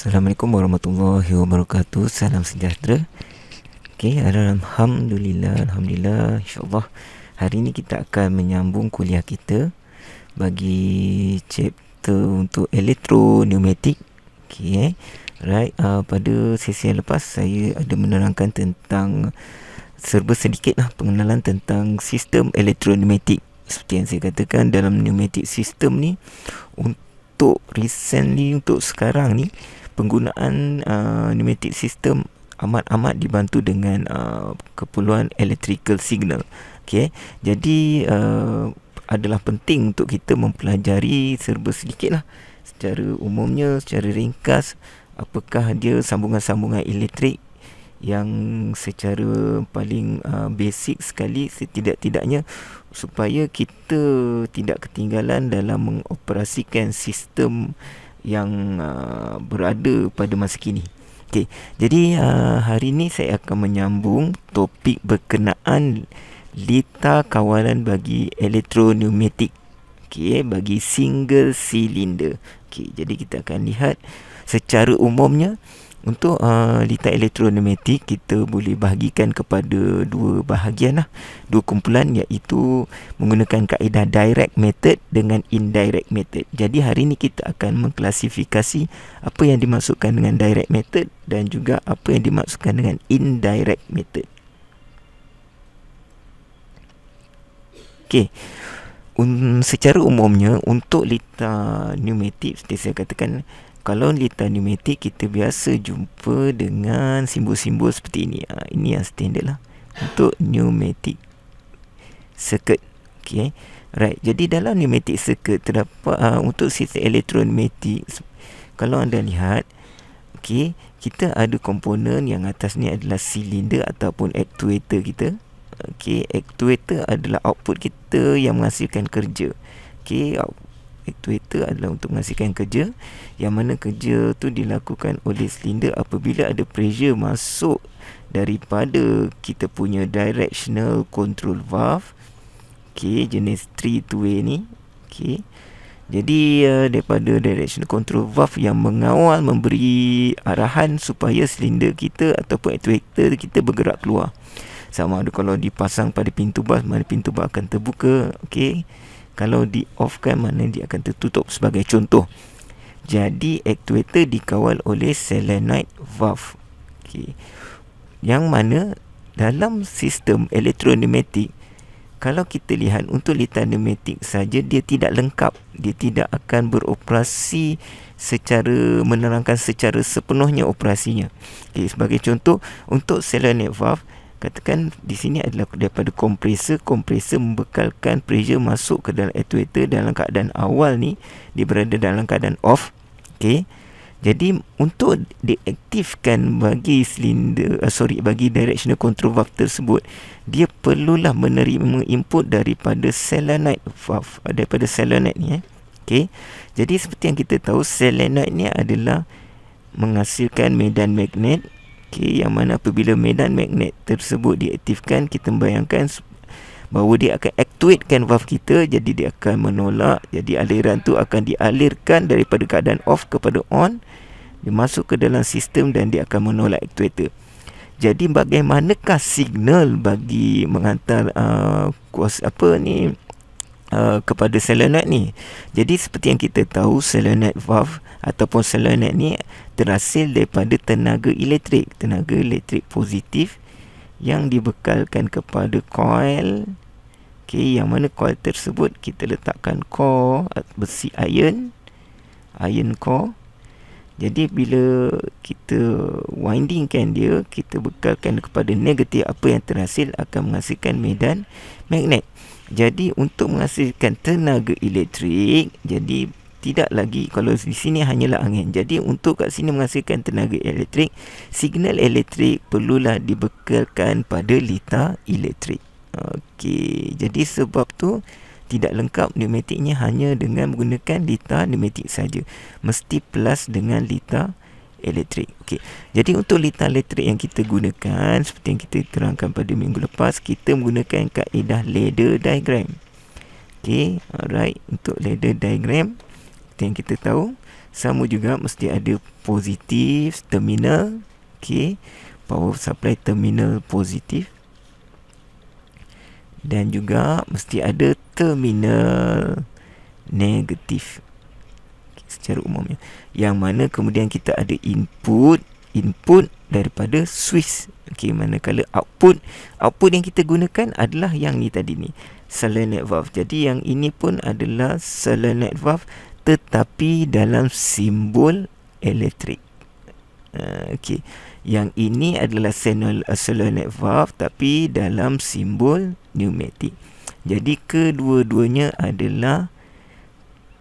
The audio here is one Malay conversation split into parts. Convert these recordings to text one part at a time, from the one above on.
Assalamualaikum warahmatullahi wabarakatuh. Salam sejahtera. Okey, Alhamdulillah, insyaAllah hari ini kita akan menyambung kuliah kita bagi chapter untuk elektroneumatik. Okey, right. Pada sesi yang lepas saya ada menerangkan tentang serba sedikit pengenalan tentang sistem elektroneumatik. Seperti yang saya katakan, dalam pneumatic system ni, untuk sekarang ni, penggunaan pneumatic system amat dibantu dengan keperluan electrical signal. Okey, jadi adalah penting untuk kita mempelajari serba sedikit secara umumnya, secara ringkas, apakah dia sambungan-sambungan elektrik yang secara paling basic sekali setidak-tidaknya, supaya kita tidak ketinggalan dalam mengoperasikan sistem yang berada pada masa kini. Okey, jadi hari ini saya akan menyambung topik berkenaan lita kawalan bagi elektroneumatik. Okey, bagi single cylinder. Okey, jadi kita akan lihat secara umumnya untuk lita elektroneumatik kita boleh bahagikan kepada dua bahagian dua kumpulan, iaitu menggunakan kaedah direct method dengan indirect method. Jadi hari ini kita akan mengklasifikasi apa yang dimaksudkan dengan direct method dan juga apa yang dimaksudkan dengan indirect method. Okey, secara umumnya untuk lita pneumatik, seperti saya katakan, kalau lita pneumatik kita biasa jumpa dengan simbol-simbol seperti ini. Ini yang standard untuk pneumatic circuit. Okey, right. Jadi dalam pneumatic circuit terdapat untuk sistem elektroneumatik, kalau anda lihat, okey, kita ada komponen yang atas ni adalah silinder ataupun actuator kita. Okey, actuator adalah output kita yang menghasilkan kerja. Okey, actuator adalah untuk menghasilkan kerja, yang mana kerja tu dilakukan oleh silinder apabila ada pressure masuk daripada kita punya directional control valve. Okey, jenis 3-way ni. Okey, jadi daripada directional control valve yang mengawal, memberi arahan supaya silinder kita ataupun actuator kita bergerak keluar. Sama ada kalau dipasang pada pintu bas, mana pintu bas akan terbuka. Okey, kalau di off-kan, mana dia akan tertutup, sebagai contoh. Jadi actuator dikawal oleh solenoid valve. Okey, yang mana dalam sistem elektroneumatik, kalau kita lihat untuk lita pneumatik saja, dia tidak lengkap. Dia tidak akan beroperasi secara menerangkan secara sepenuhnya operasinya. Okey, sebagai contoh, untuk solenoid valve, katakan di sini adalah daripada kompresor membekalkan pressure masuk ke dalam actuator. Dalam keadaan awal ni dia berada dalam keadaan off. Okey, jadi untuk diaktifkan bagi bagi directional control valve tersebut, dia perlulah menerima input daripada solenoid valve, daripada solenoid ni. Okey, jadi seperti yang kita tahu, solenoid ni adalah menghasilkan medan magnet. Okey, yang mana apabila medan magnet tersebut diaktifkan, kita membayangkan bahawa dia akan actuatekan valve kita. Jadi dia akan menolak. Jadi aliran tu akan dialirkan daripada keadaan off kepada on. Dia masuk ke dalam sistem dan dia akan menolak actuator. Jadi bagaimanakah signal bagi menghantar kepada solenoid ni? Jadi seperti yang kita tahu, solenoid valve ataupun solenoid ni terhasil daripada tenaga elektrik positif yang dibekalkan kepada coil. Okey, yang mana coil tersebut kita letakkan core besi iron core. Jadi bila kita windingkan dia, kita bekalkan kepada negatif, apa yang terhasil akan menghasilkan medan magnet. Jadi untuk menghasilkan tenaga elektrik, jadi tidak lagi, kalau di sini hanyalah angin. Jadi untuk kat sini menghasilkan tenaga elektrik, signal elektrik perlulah dibekalkan pada lita elektrik. Okey, jadi sebab tu tidak lengkap pneumatiknya hanya dengan menggunakan lita pneumatik saja. Mesti plus dengan lita elektrik. Okey, jadi untuk lita elektrik yang kita gunakan, seperti yang kita terangkan pada minggu lepas, kita menggunakan kaedah ladder diagram. Okey, alright. Untuk ladder diagram, seperti yang kita tahu, sama juga mesti ada positif terminal. Okey, power supply terminal positif, dan juga mesti ada terminal negatif. Okay, secara umumnya, yang mana kemudian kita ada input daripada switch. Okey, manakala output yang kita gunakan adalah yang ni tadi ni, solenoid valve. Jadi yang ini pun adalah solenoid valve, tetapi dalam simbol elektrik. Okey, yang ini adalah solenoid valve tapi dalam simbol pneumatik. Jadi kedua-duanya adalah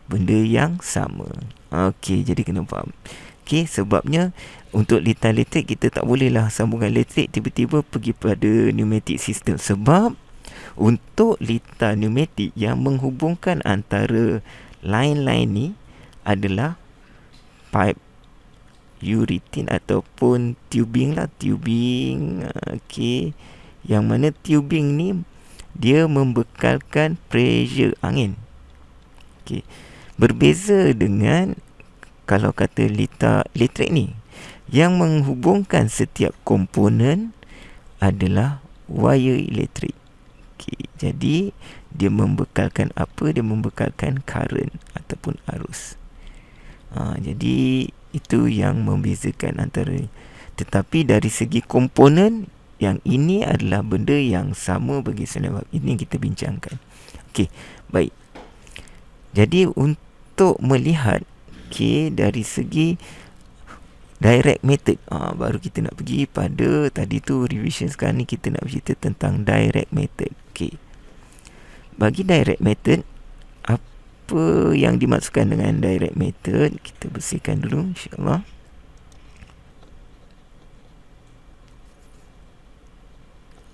benda yang sama. Okey, jadi kena faham. Okey, sebabnya untuk litar elektrik kita tak bolehlah sambungan elektrik tiba-tiba pergi pada pneumatic system, sebab untuk litar pneumatik yang menghubungkan antara line-line ni adalah pipe uritin ataupun tubing lah, tubing. Okey, yang mana tubing ni dia membekalkan pressure angin. Okey, berbeza dengan kalau kata litar elektrik ni, yang menghubungkan setiap komponen adalah wire elektrik. Okey, jadi dia membekalkan apa? Dia membekalkan current ataupun arus. Jadi itu yang membezakan antara. Tetapi dari segi komponen, yang ini adalah benda yang sama bagi solenoid valve. Ini yang kita bincangkan. Okey, baik. Jadi untuk melihat, okey, dari segi direct method, baru kita nak pergi pada tadi tu revision. Sekarang ni kita nak bercerita tentang direct method. Okey, bagi direct method, apa yang dimaksudkan dengan direct method? Kita bersihkan dulu, insyaAllah.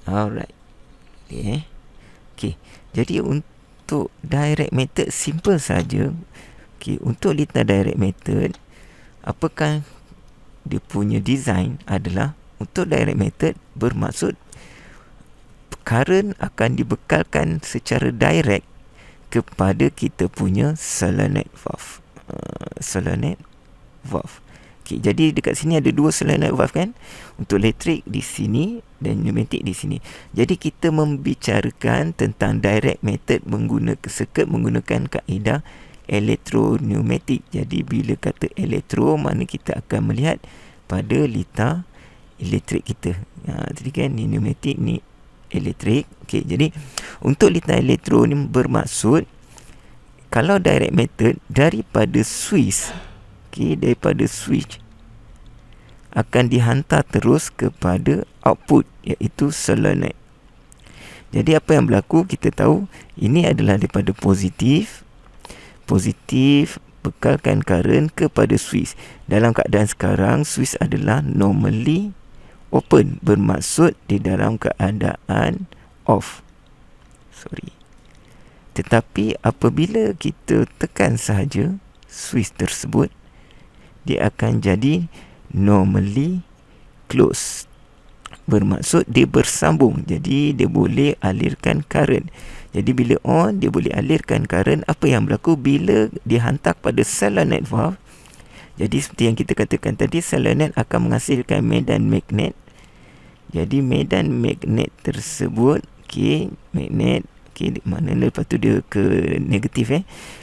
Alright. Okey, jadi untuk direct method simple saja. Okey, untuk litar direct method, apakah dia punya design adalah untuk direct method bermaksud current akan dibekalkan secara direct kepada kita punya solenoid valve. Solenoid valve. Okey, jadi dekat sini ada dua solenoid valve kan? Untuk elektrik di sini dan pneumatik di sini. Jadi kita membicarakan tentang direct method menggunakan kaedah elektropneumatik. Jadi bila kata elektro, mana kita akan melihat pada litar elektrik kita. Jadi kan ni pneumatik, ni elektrik. Okey, jadi untuk litar elektro ni bermaksud kalau direct method daripada switch, okey, daripada switch akan dihantar terus kepada output, iaitu solenoid. Jadi apa yang berlaku, kita tahu ini adalah daripada positif bekalkan current kepada switch. Dalam keadaan sekarang, switch adalah normally open, bermaksud di dalam keadaan off. Tetapi apabila kita tekan sahaja switch tersebut, dia akan jadi normally close, bermaksud dia bersambung. Jadi dia boleh alirkan current. Jadi bila on, dia boleh alirkan current. Apa yang berlaku bila dihantar pada solenoid valve? Jadi seperti yang kita katakan tadi, solenoid akan menghasilkan medan magnet. Jadi medan magnet tersebut, okey, magnet, okey, mana lepas tu dia ke negatif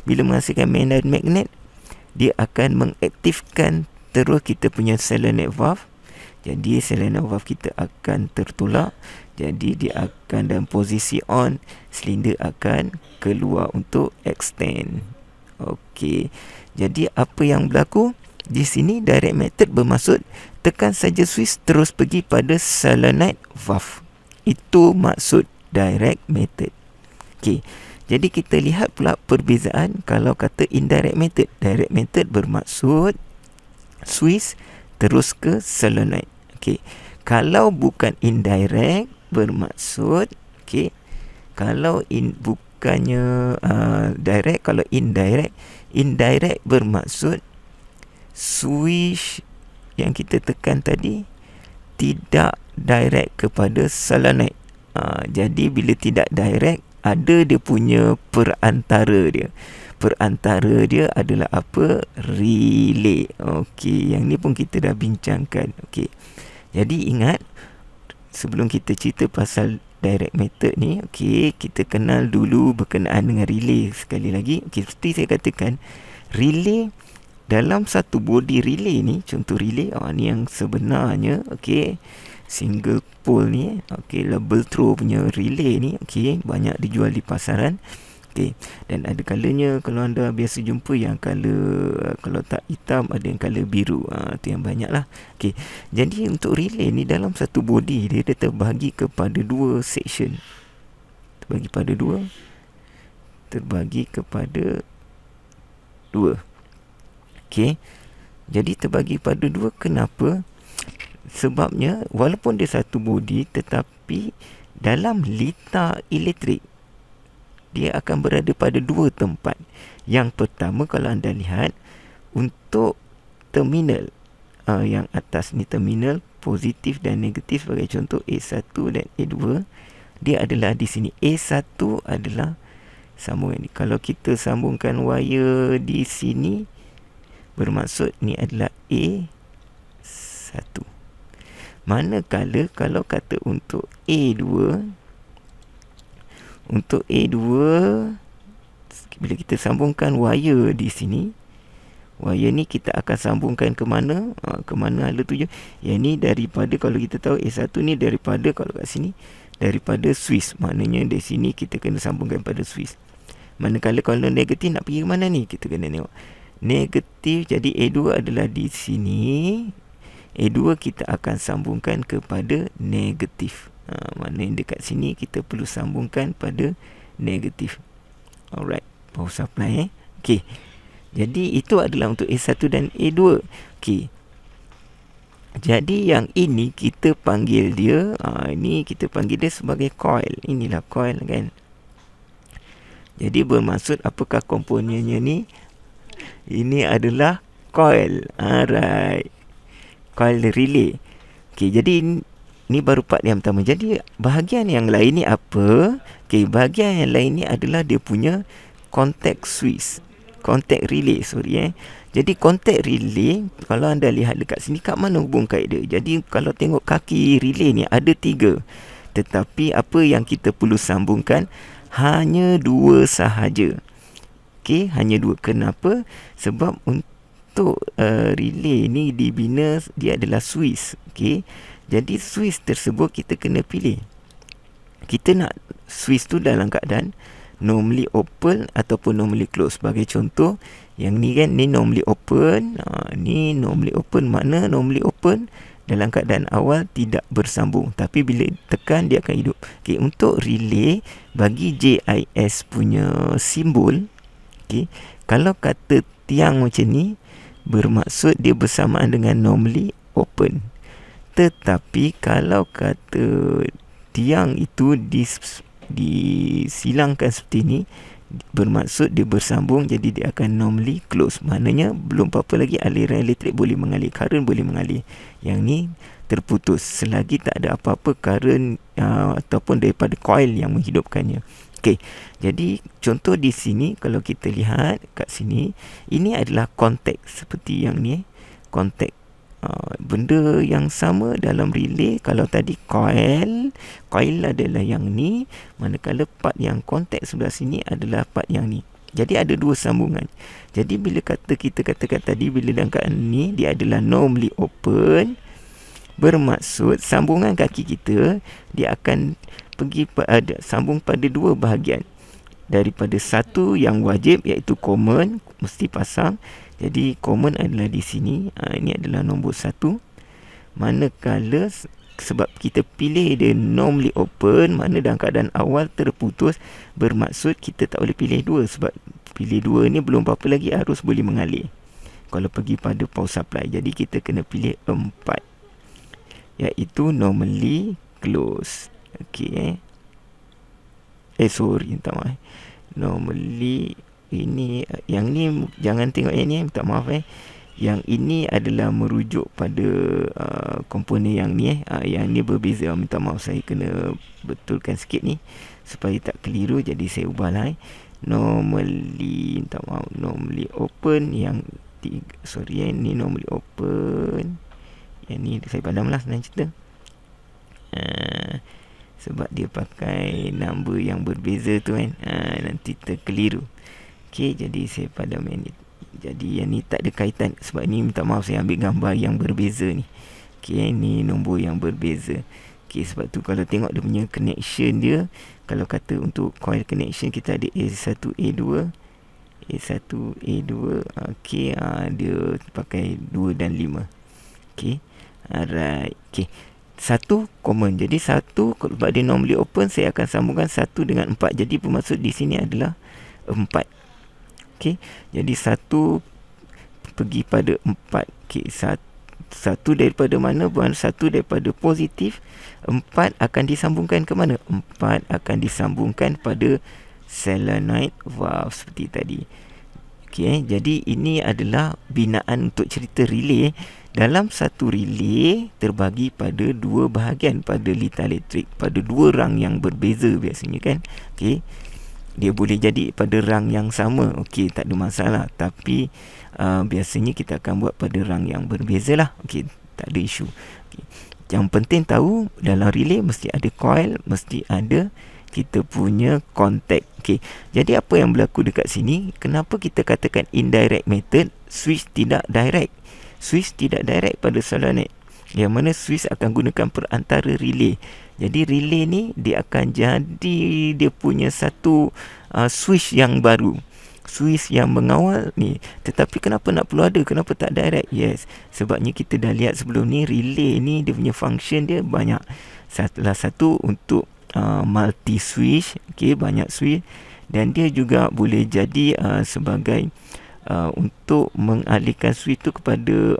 Bila menghasilkan medan magnet, dia akan mengaktifkan terus kita punya solenoid valve. Jadi solenoid valve kita akan tertolak. Jadi dia akan dalam posisi on, silinder akan keluar untuk extend. Okey, jadi apa yang berlaku di sini, direct method bermaksud tekan saja switch terus pergi pada solenoid valve. Itu maksud direct method. Okey, jadi kita lihat pula perbezaan kalau kata indirect method. Direct method bermaksud switch terus ke solenoid. Okey, kalau bukan indirect bermaksud, okey, kalau bukannya direct, kalau indirect bermaksud switch yang kita tekan tadi tidak direct kepada solenoid. Jadi bila tidak direct, ada dia punya perantara dia. Perantara dia adalah apa? Relay. Okey, yang ni pun kita dah bincangkan. Okey. Jadi ingat, sebelum kita cerita pasal direct method ni, okey, kita kenal dulu berkenaan dengan relay sekali lagi. Okey, seperti saya katakan, relay dalam satu body relay ni, contoh relay ni yang sebenarnya, okey, single pole ni, okey, label throw punya relay ni, okey, banyak dijual di pasaran. Okey, dan ada kalanya kalau anda biasa jumpa yang color, kalau tak hitam ada yang color biru. Tu yang banyak lah. Okey, jadi untuk relay ni dalam satu body dia terbahagi kepada dua section. Terbagi kepada dua. Okey, jadi terbagi pada dua. Kenapa? Sebabnya walaupun dia satu body, tetapi dalam litar elektrik dia akan berada pada dua tempat. Yang pertama, kalau anda lihat untuk terminal, yang atas ni terminal positif dan negatif, sebagai contoh A1 dan A2, dia adalah di sini. A1 adalah sambungan ni. Kalau kita sambungkan wire di sini, bermaksud ni adalah A1. Manakala kalau kata untuk A2, bila kita sambungkan wire di sini, wire ni kita akan sambungkan ke mana? Ke mana hala tuju? Yang ni daripada, kalau kita tahu A1 ni daripada, kalau kat sini, daripada Swiss. Maknanya dari sini kita kena sambungkan pada Swiss. Manakala kalau negatif nak pergi ke mana ni? Kita kena tengok negatif. Jadi A2 adalah di sini. A2 kita akan sambungkan kepada negatif. Maknanya dekat sini kita perlu sambungkan pada negatif. Alright, power supply. Okey, jadi itu adalah untuk A1 dan A2. Okey, jadi yang ini kita panggil dia, ini kita panggil dia sebagai coil. Inilah coil kan. Jadi bermaksud apakah komponennya ni? Ini adalah coil. Alright, coil relay. Okey, jadi ni baru part yang pertama. Jadi bahagian yang lain ni apa? Okey, bahagian yang lain ni adalah dia punya contact switch. Contact relay, Jadi contact relay, kalau anda lihat dekat sini, kat mana hubung kait dia? Jadi kalau tengok kaki relay ni ada 3. Tetapi apa yang kita perlu sambungkan? Hanya 2 sahaja. Okey, hanya 2. Kenapa? Sebab untuk relay ni dibina, dia adalah Swiss. Okey, jadi Swiss tersebut kita kena pilih. Kita nak Swiss tu dalam keadaan normally open ataupun normally close. Sebagai contoh, yang ni kan, ni normally open. Ni normally open. Makna normally open dalam keadaan awal tidak bersambung, tapi bila tekan dia akan hidup. Okey, untuk relay, bagi JIS punya simbol, okey, kalau kata tiang macam ni, bermaksud dia bersamaan dengan normally open. Tetapi kalau kata tiang itu disilangkan seperti ini, bermaksud dia bersambung, jadi dia akan normally close. Maknanya belum apa-apa lagi aliran elektrik boleh mengalir, current boleh mengalir. Yang ni terputus selagi tak ada apa-apa current ataupun daripada coil yang menghidupkannya. Okey, jadi contoh di sini, kalau kita lihat kat sini, ini adalah kontak seperti yang ni, kontak. Benda yang sama dalam relay. Kalau tadi coil adalah yang ni, manakala part yang kontak sebelah sini adalah part yang ni. Jadi ada 2 sambungan. Jadi bila kita katakan tadi, bila dalam keadaan ni dia adalah normally open, bermaksud sambungan kaki kita dia akan pergi sambung pada 2 bahagian. Daripada satu yang wajib, iaitu common, mesti pasang. Jadi common adalah di sini. Ini adalah nombor 1. Manakala sebab kita pilih dia normally open, mana dalam keadaan awal terputus, bermaksud kita tak boleh pilih 2. Sebab pilih 2 ni belum apa-apa lagi arus boleh mengalir kalau pergi pada power supply. Jadi kita kena pilih 4, iaitu normally close. Okey, sorry, minta maaf. Normally, ini, yang ni jangan tengok yang ni, minta maaf. Yang ini adalah merujuk pada komponen yang ni. Yang ni berbeza, minta maaf, saya kena betulkan sikit ni. supaya tak keliru, jadi saya ubahlah. Normally, minta maaf, normally open yang ni normally open. Yang ni saya padamlah senang cerita. Sebab dia pakai number yang berbeza tu kan, nanti terkeliru. Okey, jadi saya padam yang ni. Jadi yang ni tak ada kaitan, sebab ni minta maaf saya ambil gambar yang berbeza ni. Okey, ni nombor yang berbeza. Okey, sebab tu kalau tengok dia punya connection dia, kalau kata untuk coil connection kita ada A1, A2, A1, A2. Okey, dia pakai 2 dan 5. Okey. Alright. Okey. 1 common. Jadi 1 sebab dia normally open, saya akan sambungkan 1 dengan 4. Jadi bermaksud di sini adalah 4. Okey. Jadi 1 pergi pada 4. Okey, 1 daripada mana? Bukan 1 daripada positif. 4 akan disambungkan ke mana? 4 akan disambungkan pada solenoid valve seperti tadi. Okey, jadi ini adalah binaan untuk cerita relay. Dalam satu relay terbagi pada dua bahagian pada litar elektrik, pada dua rang yang berbeza biasanya kan. Okey, dia boleh jadi pada rang yang sama. Okey, tak ada masalah. Tapi biasanya kita akan buat pada rang yang berbeza lah. Okey, tak ada isu. Okey. Yang penting tahu dalam relay mesti ada coil, mesti ada kita punya kontak. Okey, jadi apa yang berlaku dekat sini? Kenapa kita katakan indirect method? Switch tidak direct. Switch tidak direct pada solenoid, yang mana switch akan gunakan perantara relay. Jadi relay ni dia akan jadi dia punya satu switch yang baru, switch yang mengawal ni. Tetapi kenapa nak perlu ada? Kenapa tak direct? Yes, sebabnya kita dah lihat sebelum ni, relay ni dia punya function dia banyak. Salah satu untuk multi switch, okey, banyak switch, dan dia juga boleh jadi sebagai untuk mengalihkan switch tu kepada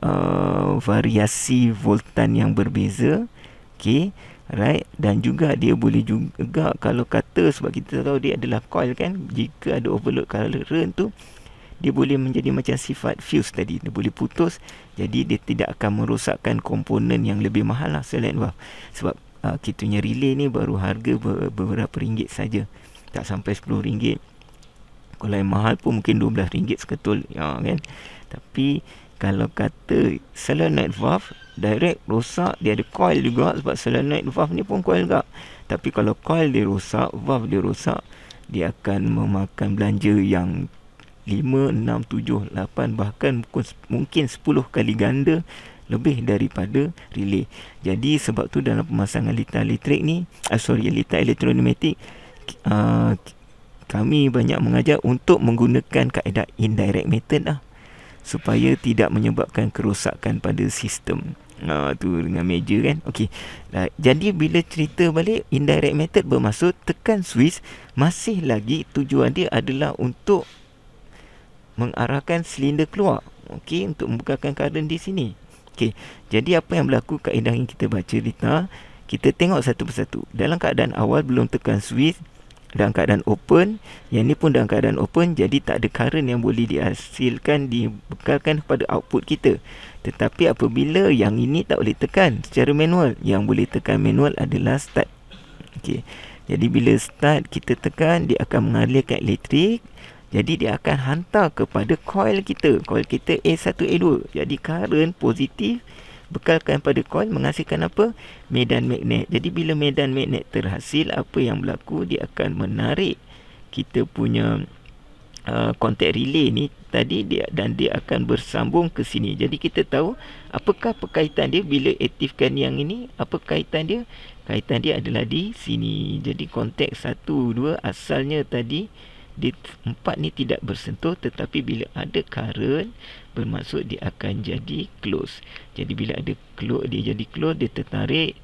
variasi voltan yang berbeza. Okey, right. Dan juga dia boleh juga, kalau kata, sebab kita tahu dia adalah coil kan, jika ada overload current tu, dia boleh menjadi macam sifat fuse tadi, dia boleh putus. Jadi dia tidak akan merosakkan komponen yang lebih mahal lah selain valve. Sebab kita punya relay ni baru harga beberapa ringgit saja, tak sampai RM10. Kalau yang mahal pun mungkin RM12 seketul, ya kan. Tapi kalau kata solenoid valve direct rosak, dia ada coil juga, sebab solenoid valve ni pun coil juga. Tapi kalau coil dia rosak, valve dia rosak, dia akan memakan belanja yang 5, 6, 7, 8, bahkan mungkin 10 kali ganda lebih daripada relay. Jadi sebab tu dalam pemasangan litar elektrik ni, litar elektroneumatik, kami banyak mengajar untuk menggunakan kaedah indirect method lah, supaya tidak menyebabkan kerosakan pada sistem. Tu dengan meja kan. Okey. Jadi bila cerita balik, indirect method bermaksud tekan switch, masih lagi tujuan dia adalah untuk mengarahkan silinder keluar. Okey, untuk membukakan current di sini. Okey. Jadi apa yang berlaku kaedah yang kita baca litar, kita tengok satu persatu. Dalam keadaan awal belum tekan switch, dalam keadaan open, yang ni pun dalam keadaan open, jadi tak ada current yang boleh dihasilkan, dibekalkan kepada output kita. Tetapi apabila yang ini tak boleh tekan secara manual, yang boleh tekan manual adalah start. Okey. Jadi bila start kita tekan, dia akan mengalirkan elektrik. Jadi dia akan hantar kepada coil kita. Coil kita A1, A2. Jadi current positif bekalkan pada coil menghasilkan apa? Medan magnet. Jadi bila medan magnet terhasil, apa yang berlaku? Dia akan menarik kita punya kontak relay ni tadi, dan dia akan bersambung ke sini. Jadi kita tahu apakah perkaitan dia bila aktifkan yang ini. Apa kaitan dia? Kaitan dia adalah di sini. Jadi kontak 1, 2 asalnya tadi di 4 ni tidak bersentuh, tetapi bila ada current, bermaksud dia akan jadi close. Jadi bila ada close, dia jadi close, dia tertarik,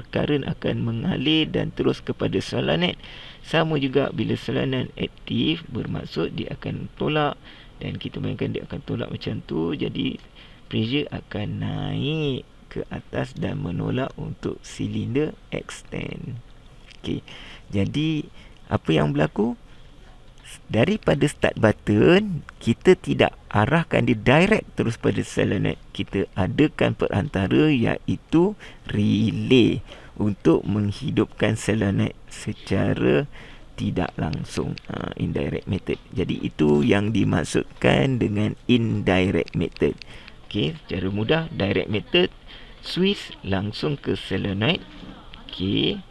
current akan mengalir dan terus kepada solenoid. Sama juga bila solenoid aktif, bermaksud dia akan tolak, dan kita bayangkan dia akan tolak macam tu. Jadi pressure akan naik ke atas dan menolak untuk silinder extend. Okey. Jadi apa yang berlaku? Daripada start button, kita tidak arahkan dia direct terus pada solenoid. Kita adakan perantara, iaitu relay, untuk menghidupkan solenoid secara tidak langsung, indirect method. Jadi itu yang dimaksudkan dengan indirect method. Okey, secara mudah direct method switch langsung ke solenoid. Okey.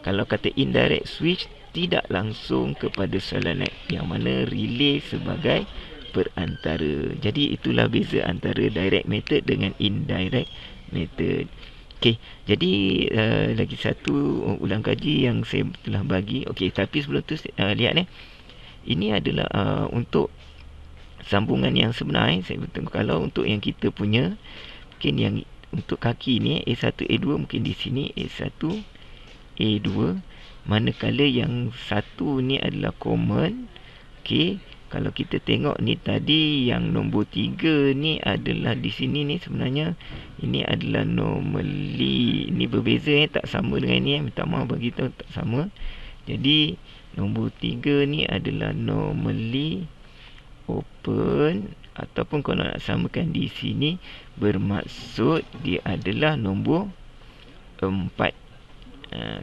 Kalau kata indirect switch tidak langsung kepada solenoid, yang mana relay sebagai perantara. Jadi itulah beza antara direct method dengan indirect method. Okey, jadi lagi satu ulang kaji yang saya telah bagi. Okey, tapi sebelum tu lihat ini adalah untuk sambungan yang sebenar. Saya beritahu kalau untuk yang kita punya, mungkin yang untuk kaki ni A1 A2 mungkin di sini A1 A2, manakala yang satu ni adalah common. Okey, kalau kita tengok ni tadi yang nombor 3 ni adalah di sini ni, sebenarnya ini adalah normally. Ini berbeza tak sama dengan ni, minta maaf bagi tahu tak sama. Jadi nombor 3 ni adalah normally open, ataupun kalau nak samakan di sini bermaksud dia adalah nombor 4.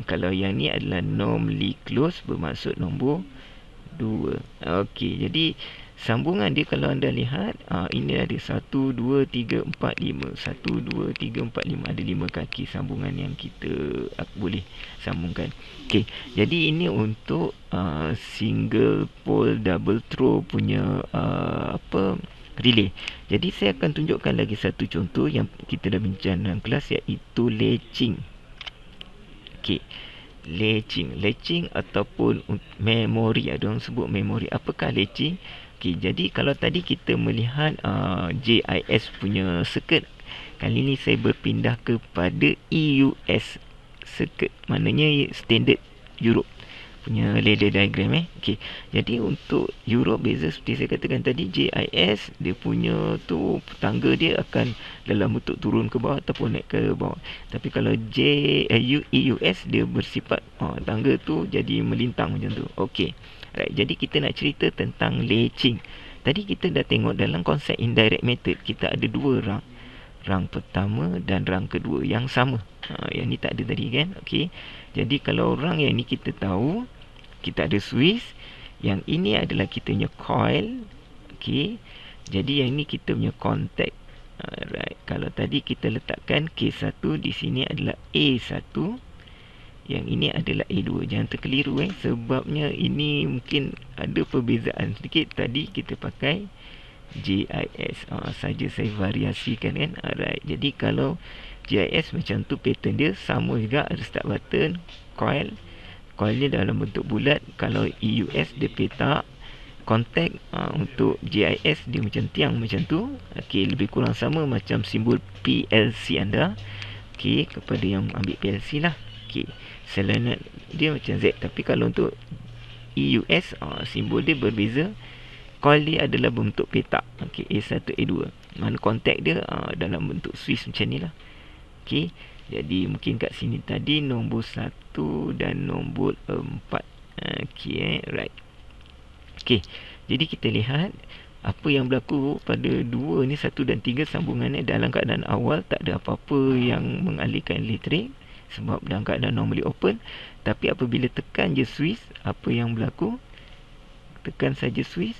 Kalau yang ni adalah normally close, bermaksud nombor 2. Okey, jadi sambungan dia kalau anda lihat, ini ada 1, 2, 3, 4, 5. 1, 2, 3, 4, 5. Ada 5 kaki sambungan yang kita boleh sambungkan. Okey, jadi ini untuk single pole double throw punya relay. Jadi saya akan tunjukkan lagi satu contoh yang kita dah bincang dalam kelas, iaitu latching. Okey, latching ataupun memori. Ada orang sebut memori. Apakah latching? Okey, jadi kalau tadi kita melihat JIS punya circuit, kali ini saya berpindah kepada EUS circuit, maknanya standard Europe punya ladder diagram. Okey, jadi untuk Europe beza seperti saya katakan tadi, JIS dia punya tu tangga dia akan dalam bentuk turun ke bawah ataupun naik ke bawah. Tapi kalau EUS dia bersifat tangga tu jadi melintang macam tu. Okey. Right, jadi kita nak cerita tentang latching. Tadi kita dah tengok dalam konsep indirect method, kita ada dua rang. Rang pertama dan rang kedua yang sama. Yang ni tak ada tadi kan. Okey. Jadi kalau rang yang ni kita tahu, kita ada switch. Yang ini adalah kita punya coil. Okey. Jadi yang ni kita punya contact. Alright. Kalau tadi kita letakkan K1 di sini adalah A1. Yang ini adalah A2. Jangan terkeliru sebabnya ini mungkin ada perbezaan sedikit. Tadi kita pakai JIS. Saja saya variasikan kan. Alright. Jadi kalau JIS macam tu pattern dia sama juga, ada start button, coil. Coil ni dalam bentuk bulat. Kalau EUS dia petak. Contact untuk JIS dia macam tiang macam tu. Okey, lebih kurang sama macam simbol PLC anda. Okey, kepada yang ambil PLC lah. Okey, solenoid dia macam Z. Tapi kalau untuk EUS simbol dia berbeza. Coil dia adalah bentuk petak. Okey, A1 A2. Mana contact dia dalam bentuk switch macam ni lah. Okey, jadi mungkin kat sini tadi nombor 1 dan nombor 4. Okey, right. Okey, jadi kita lihat apa yang berlaku pada 2 ni, 1 dan 3 sambungannya dalam keadaan awal tak ada apa-apa yang mengalirkan elektrik sebab dalam keadaan normally open. Tapi apabila tekan je switch, apa yang berlaku? Tekan saja switch,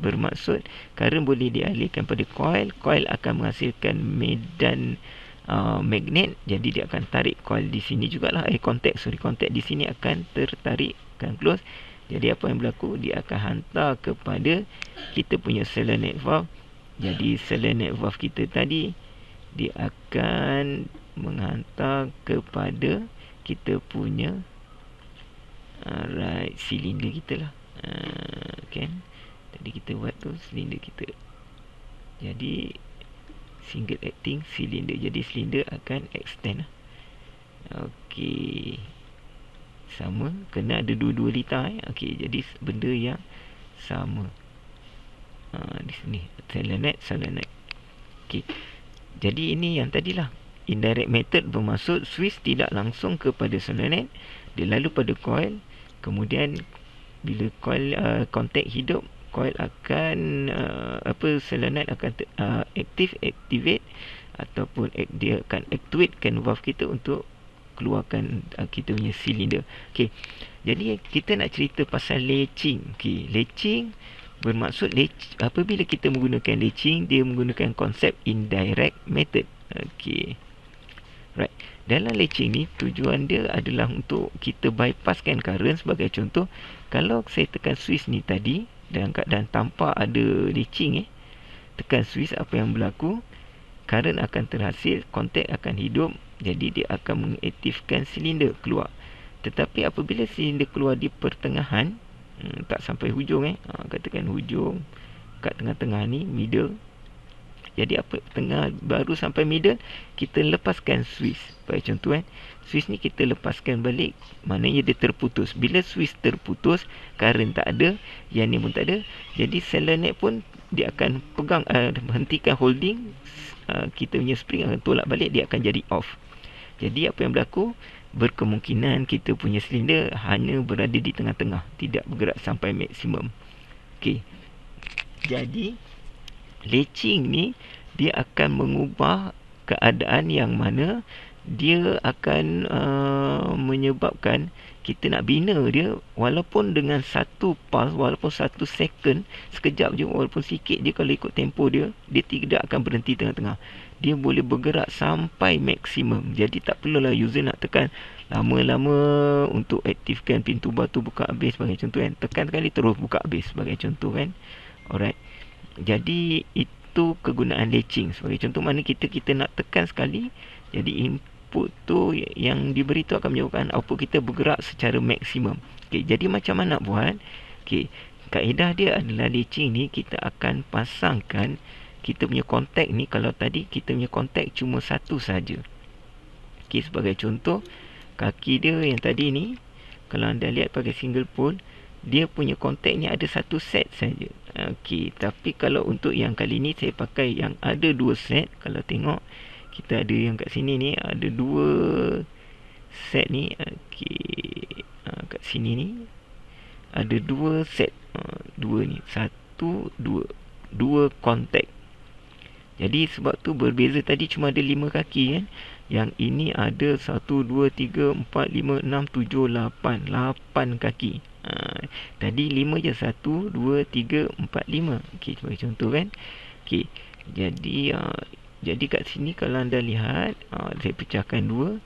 bermaksud current boleh dialihkan pada coil. Coil akan menghasilkan medan magnet, jadi dia akan tarik coil di sini jugalah. Contact di sini akan tertarik, akan close. Jadi apa yang berlaku? Dia akan hantar kepada kita punya solenoid valve. Jadi solenoid valve kita tadi, dia akan menghantar kepada kita punya silinder kita lah. Kan? Tadi kita buat tu silinder kita. Jadi single acting silinder. Jadi silinder akan extend lah. Okey, sama, kena ada dua-dua litar. Okey, jadi benda yang sama. Di sini solenoid. Okey, jadi ini yang tadilah indirect method, bermaksud switch tidak langsung kepada solenoid, dia lalu pada coil. Kemudian bila coil contact hidup, coil akan solenoid akan activate ataupun dia akan actuatekan valve kita untuk keluarkan kita punya silinder. Okey. Jadi kita nak cerita pasal latching. Okey, latching bermaksud apabila kita menggunakan latching, dia menggunakan konsep indirect method. Okey. Right. Dalam latching ni tujuan dia adalah untuk kita bypasskan current. Sebagai contoh, kalau saya tekan switch ni tadi dalam keadaan tanpa ada latching, tekan switch, apa yang berlaku? Current akan terhasil, kontak akan hidup, jadi dia akan mengaktifkan silinder keluar. Tetapi apabila silinder keluar di pertengahan, tak sampai hujung, katakan hujung kat tengah-tengah ni, middle. Jadi apa, tengah baru sampai middle, kita lepaskan switch. Bagi contoh, switch ni kita lepaskan balik, maknanya dia terputus. Bila switch terputus, current tak ada, yang ni pun tak ada, jadi solenoid pun dia akan pegang, hentikan holding, kita punya spring akan tolak balik, dia akan jadi off. Jadi apa yang berlaku? Berkemungkinan kita punya silinder hanya berada di tengah-tengah, tidak bergerak sampai maksimum. Okey. Jadi latching ni dia akan mengubah keadaan yang mana dia akan menyebabkan kita nak bina dia, walaupun dengan satu pulse, walaupun satu second, sekejap je, walaupun sikit je, kalau ikut tempo dia tidak akan berhenti tengah-tengah. Dia boleh bergerak sampai maksimum. Jadi tak perlulah user nak tekan lama-lama untuk aktifkan pintu batu buka habis sebagai contoh, tekan sekali terus buka habis sebagai contoh, Alright. Jadi itu kegunaan latching. Sebagai contoh, mana kita nak tekan sekali, jadi input tu yang diberi tu akan menyebabkan output kita bergerak secara maksimum. Okey, jadi macam mana nak buat? Okey, kaedah dia adalah latching ni kita akan pasangkan kita punya kontak ni. Kalau tadi kita punya kontak cuma satu saja. Okey, sebagai contoh, kaki dia yang tadi ni, kalau anda lihat pakai single pole, dia punya kontak ni ada satu set saja. Okey, tapi kalau untuk yang kali ni saya pakai yang ada dua set. Kalau tengok, kita ada yang kat sini ni ada dua set ni. Okey, kat sini ni ada dua set. Dua ni, satu, dua kontak. Jadi sebab tu berbeza, tadi cuma ada 5 kaki, yang ini ada 1, 2, 3, 4, 5, 6, 7, 8 kaki. Tadi 5 je, 1, 2, 3, 4, 5. Okey, sebagai contoh, Okey, jadi kat sini kalau anda lihat, saya pecahkan 2.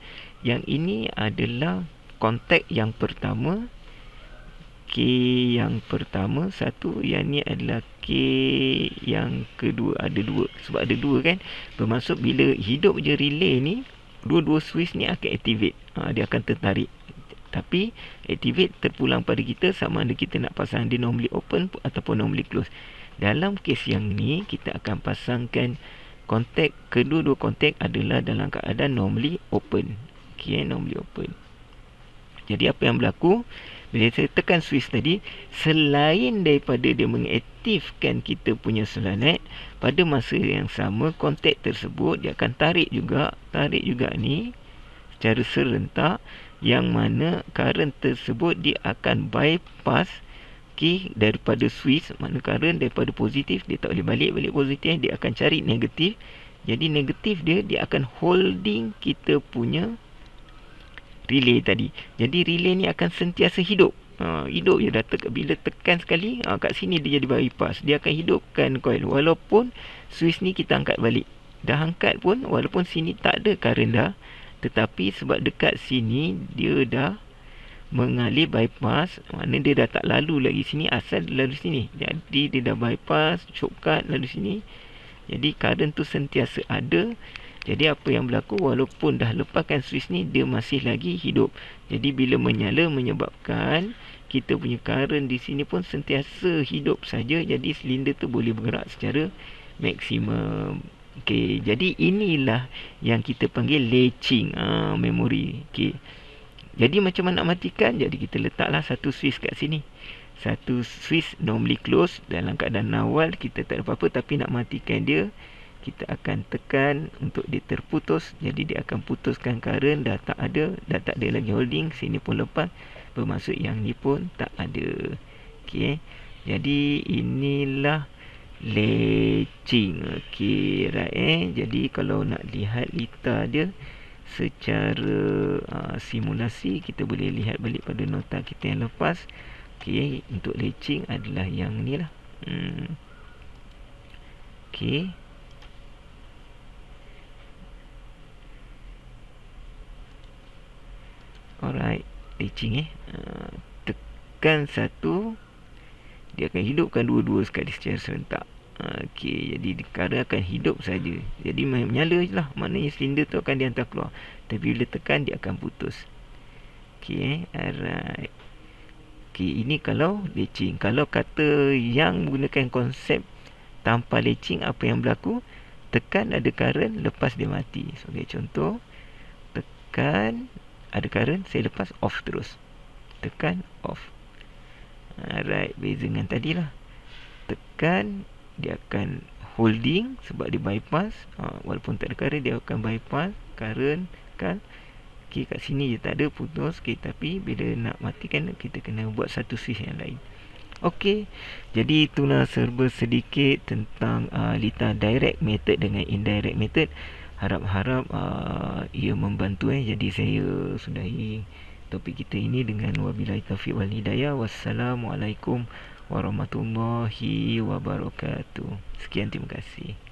Yang ini adalah kontak yang pertama, K yang pertama, satu. Yang ni adalah K yang kedua. Ada 2. Sebab ada 2, bermaksud bila hidup je relay ni, dua-dua switch ni akan activate. Dia akan tertarik. Tapi activate terpulang pada kita, sama ada kita nak pasang dia normally open ataupun normally close. Dalam kes yang ni, kita akan pasangkan kontak, kedua-dua kontak adalah dalam keadaan normally open. Okey, normally open. Jadi apa yang berlaku bila saya tekan switch tadi, selain daripada dia mengaktifkan kita punya solenoid, pada masa yang sama kontak tersebut dia akan tarik juga ni secara serentak, yang mana current tersebut dia akan bypass daripada switch. Mana current daripada positif dia tak boleh balik positif, dia akan cari negatif. Jadi negatif dia akan holding kita punya relay tadi. Jadi relay ni akan sentiasa hidup. Hidup je dah bila tekan sekali, kat sini dia jadi bypass. Dia akan hidupkan coil walaupun switch ni kita angkat balik. Dah angkat pun, walaupun sini tak ada current dah, tetapi sebab dekat sini dia dah mengalir bypass, makna dia dah tak lalu lagi sini, asal lalu sini. Jadi dia dah bypass, shortcut lalu sini. Jadi current tu sentiasa ada. Jadi apa yang berlaku, walaupun dah lepaskan switch ni, dia masih lagi hidup. Jadi bila menyala, menyebabkan kita punya current di sini pun sentiasa hidup saja. Jadi silinder tu boleh bergerak secara maksimum. Okey, jadi inilah yang kita panggil latching memori. Okey. Jadi macam mana nak matikan? Jadi kita letaklah satu switch kat sini. Satu switch normally close, dalam keadaan awal kita tak ada apa-apa, tapi nak matikan dia, kita akan tekan untuk dia terputus. Jadi dia akan putuskan current, dah tak ada lagi holding. Sini pun lepas, bermaksud yang ni pun tak ada. Okey, jadi inilah latching. Okey, right. Jadi kalau nak lihat lita dia, secara simulasi kita boleh lihat balik pada nota kita yang lepas. Okey, untuk latching adalah yang ni lah. Okey. Alright, latching tekan satu, dia akan hidupkan dua-dua sekali secara serentak. Okey, jadi perkara akan hidup saja. Jadi menyala je lah. Maknanya silinder tu akan dihantar keluar. Tapi bila tekan, dia akan putus. Okey, alright. Okey, ini kalau latching. Kalau kata yang menggunakan konsep tanpa latching, apa yang berlaku? Tekan ada current, lepas dia mati. So, okay, contoh. Tekan, ada current, saya lepas, off terus. Tekan, off. Alright, beza dengan tadi lah. Tekan, dia akan holding sebab dia bypass. Walaupun tak ada current, dia akan bypass current kan. Okay, kat sini je tak ada, putus. Okay, tapi bila nak matikan, kita kena buat satu switch yang lain. Okey, jadi itulah serba sedikit tentang litar direct method dengan indirect method. Harap-harap ia membantu. Jadi saya sudahi topik kita ini dengan wabillahi taufiq wal hidayah. Wassalamualaikum warahmatullahi wabarakatuh. Sekian, terima kasih.